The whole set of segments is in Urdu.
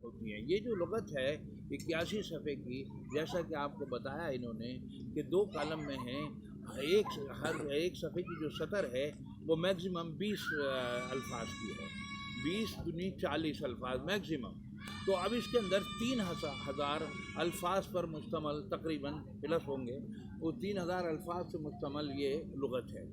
ہوتی ہیں. یہ جو لغت ہے 81 صفحے کی، جیسا کہ آپ کو بتایا انہوں نے کہ 2 کالم میں ہیں. ہر ایک صفحے کی جو سطر ہے وہ میکزیمم 20 الفاظ کی ہے. 20 دنی 40 الفاظ میکزیمم. تو اب اس کے اندر 3000 الفاظ پر مشتمل تقریباً پلس ہوں گے، وہ 3000 الفاظ سے مشتمل یہ لغت ہے.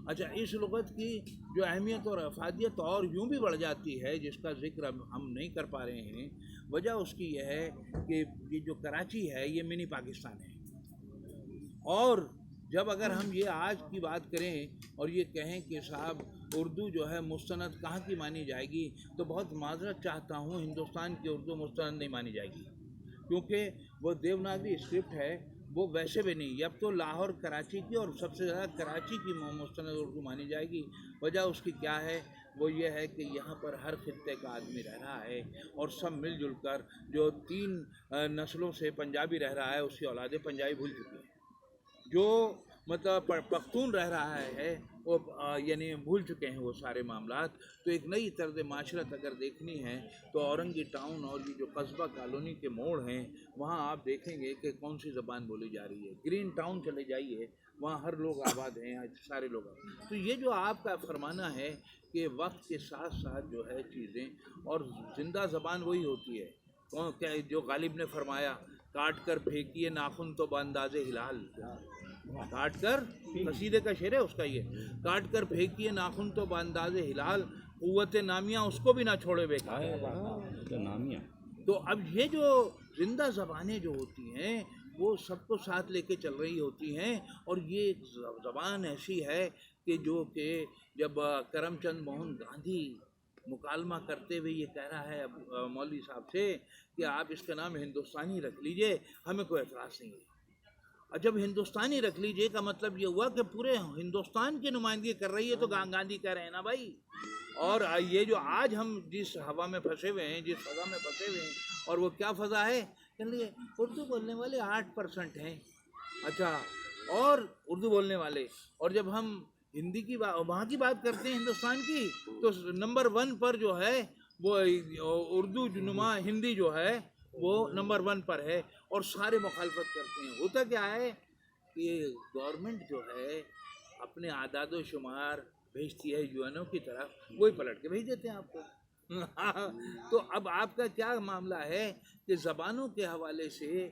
اچھا، اس لغت کی جو اہمیت اور افادیت اور یوں بھی بڑھ جاتی ہے، جس کا ذکر ہم نہیں کر پا رہے ہیں. وجہ اس کی یہ ہے کہ یہ جو کراچی ہے یہ منی پاکستان ہے. اور جب اگر ہم یہ آج کی بات کریں اور یہ کہیں کہ صاحب اردو جو ہے مستند کہاں کی مانی جائے گی، تو بہت معذرت چاہتا ہوں، ہندوستان کی اردو مستند نہیں مانی جائے گی، کیونکہ وہ دیوناگری اسکرپٹ ہے. وہ ویسے بھی نہیں، اب تو لاہور کراچی کی اور سب سے زیادہ کراچی کی مستند اردو مانی جائے گی. وجہ اس کی کیا ہے؟ وہ یہ ہے کہ یہاں پر ہر خطے کا آدمی رہ رہا ہے اور سب مل جل کر، جو 3 نسلوں سے پنجابی رہ رہا ہے اس کی اولادیں پنجابی بھول چکی ہیں. جو مطلب پختون رہ رہا ہے وہ یعنی بھول چکے ہیں وہ سارے معاملات. تو ایک نئی طرز معاشرت اگر دیکھنی ہے تو اورنگی ٹاؤن اور یہ جو قصبہ کالونی کے موڑ ہیں وہاں آپ دیکھیں گے کہ کون سی زبان بولی جا رہی ہے. گرین ٹاؤن چلے جائیے، وہاں ہر لوگ آباد ہیں، سارے لوگ آباد. تو یہ جو آپ کا فرمانا ہے کہ وقت کے ساتھ ساتھ جو ہے چیزیں، اور زندہ زبان وہی ہوتی ہے جو غالب نے فرمایا، کاٹ کر پھینکیے ناخن تو بانداز ہلال. کاٹ کر، قصیدے کا شعر ہے اس کا، یہ کاٹ کر پھینکیے ناخن تو بانداز ہلال، قوت نامیہ اس کو بھی نہ چھوڑے بیکار. تو اب یہ جو زندہ زبانیں جو ہوتی ہیں وہ سب کو ساتھ لے کے چل رہی ہوتی ہیں. اور یہ ایک زبان ایسی ہے کہ جو کہ جب کرم چند موہن گاندھی مکالمہ کرتے ہوئے یہ کہہ رہا ہے مولوی صاحب سے کہ آپ اس کا نام ہندوستانی رکھ لیجئے، ہمیں کوئی اعتراض نہیں ہے. جب ہندوستانی رکھ لیجئے کا مطلب یہ ہوا کہ پورے ہندوستان کی نمائندگی کر رہی ہے، تو گاندھی کہہ رہے ہیں نا بھائی. اور یہ جو آج ہم جس ہوا میں پھنسے ہوئے ہیں، جس فضا میں پھنسے ہوئے ہیں، اور وہ کیا فضا ہے کہ اردو بولنے والے 8% ہیں. اچھا، اور اردو بولنے والے، اور جب ہم ہندی کی وہاں کی بات کرتے ہیں ہندوستان کی، تو نمبر 1 پر جو ہے وہ اردو نما ہندی جو ہے وہ نمبر 1 پر ہے، اور سارے مخالفت کرتے ہیں. ہوتا کیا ہے کہ گورنمنٹ جو ہے اپنے اعداد و شمار بھیجتی ہے UN کی طرف، وہی پلٹ کے بھیج دیتے ہیں آپ کو. تو اب آپ کا کیا معاملہ ہے کہ زبانوں کے حوالے سے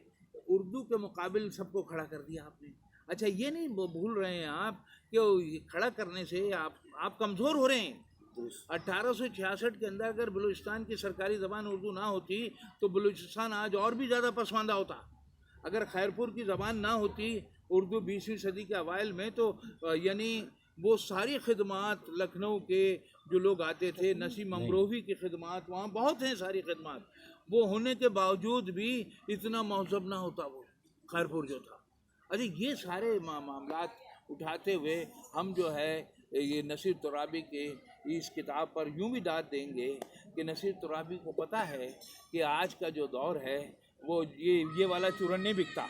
اردو کے مقابل سب کو کھڑا کر دیا آپ نے. اچھا، یہ نہیں بھول رہے ہیں آپ کہ کھڑا کرنے سے آپ کمزور ہو رہے ہیں. 1866 کے اندر اگر بلوچستان کی سرکاری زبان اردو نہ ہوتی تو بلوچستان آج اور بھی زیادہ پسماندہ ہوتا. اگر خیرپور کی زبان نہ ہوتی اردو 20ویں صدی کے اوائل میں، تو یعنی وہ ساری خدمات لکھنؤ کے جو لوگ آتے تھے، نسیم امروہی کی خدمات وہاں بہت ہیں، ساری خدمات وہ ہونے کے باوجود بھی اتنا مہذب نہ ہوتا وہ خیرپور جو تھا. اچھا، یہ سارے معاملات اٹھاتے ہوئے ہم جو ہے یہ نصیر ترابی کے اس کتاب پر یوں بھی داد دیں گے کہ نصیر ترابی کو پتہ ہے کہ آج کا جو دور ہے وہ یہ والا چورن نہیں بکتا.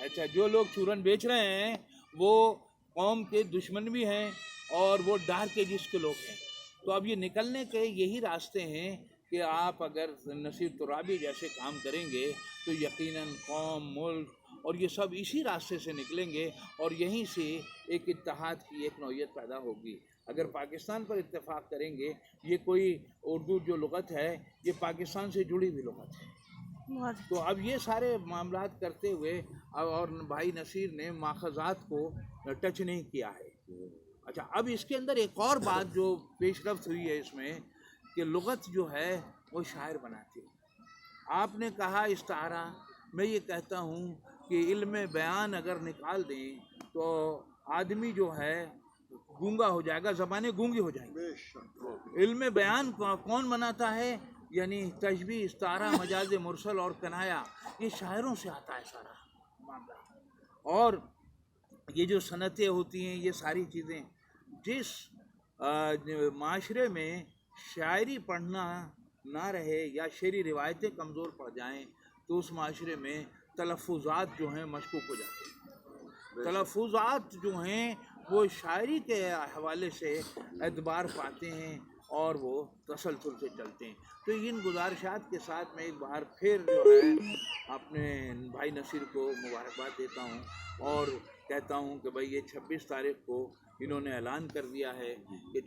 اچھا، جو لوگ چورن بیچ رہے ہیں وہ قوم کے دشمن بھی ہیں اور وہ ڈارک ایجز کے لوگ ہیں. تو اب یہ نکلنے کے یہی راستے ہیں کہ آپ اگر نصیر ترابی جیسے کام کریں گے تو یقیناً قوم، ملک اور یہ سب اسی راستے سے نکلیں گے، اور یہیں سے ایک اتحاد کی ایک نوعیت پیدا ہوگی. اگر پاکستان پر اتفاق کریں گے، یہ کوئی اردو جو لغت ہے یہ پاکستان سے جڑی ہوئی لغت ہے. تو اب یہ سارے معاملات کرتے ہوئے اور بھائی نصیر نے ماخذات کو ٹچ نہیں کیا ہے. اچھا، اب اس کے اندر ایک اور بات جو پیش رفت ہوئی ہے اس میں کہ لغت جو ہے وہ شاعر بناتے ہیں. آپ نے کہا استعارہ، میں یہ کہتا ہوں کہ علم بیان اگر نکال دیں تو آدمی جو ہے گونگا ہو جائے گا، زبانیں گونگی ہو جائیں گی. علم بیان کون بناتا ہے؟ یعنی تشبیہ، استعارہ، مجاز مرسل اور کنایا، یہ شاعروں سے آتا ہے سارا معاملہ. اور یہ جو صنعتیں ہوتی ہیں، یہ ساری چیزیں، جس معاشرے میں شاعری پڑھنا نہ رہے یا شعری روایتیں کمزور پڑ جائیں تو اس معاشرے میں تلفظات جو ہیں مشکوک ہو جاتے ہیں. تلفظات جو ہیں وہ شاعری کے حوالے سے اعتبار پاتے ہیں اور وہ تسلسل سے چلتے ہیں۔ تو ان گزارشات کے ساتھ میں ایک بار پھر جو ہے اپنے بھائی نصیر کو مبارکباد دیتا ہوں اور کہتا ہوں کہ بھائی یہ 26 تاریخ کو انہوں نے اعلان کر دیا ہے کہ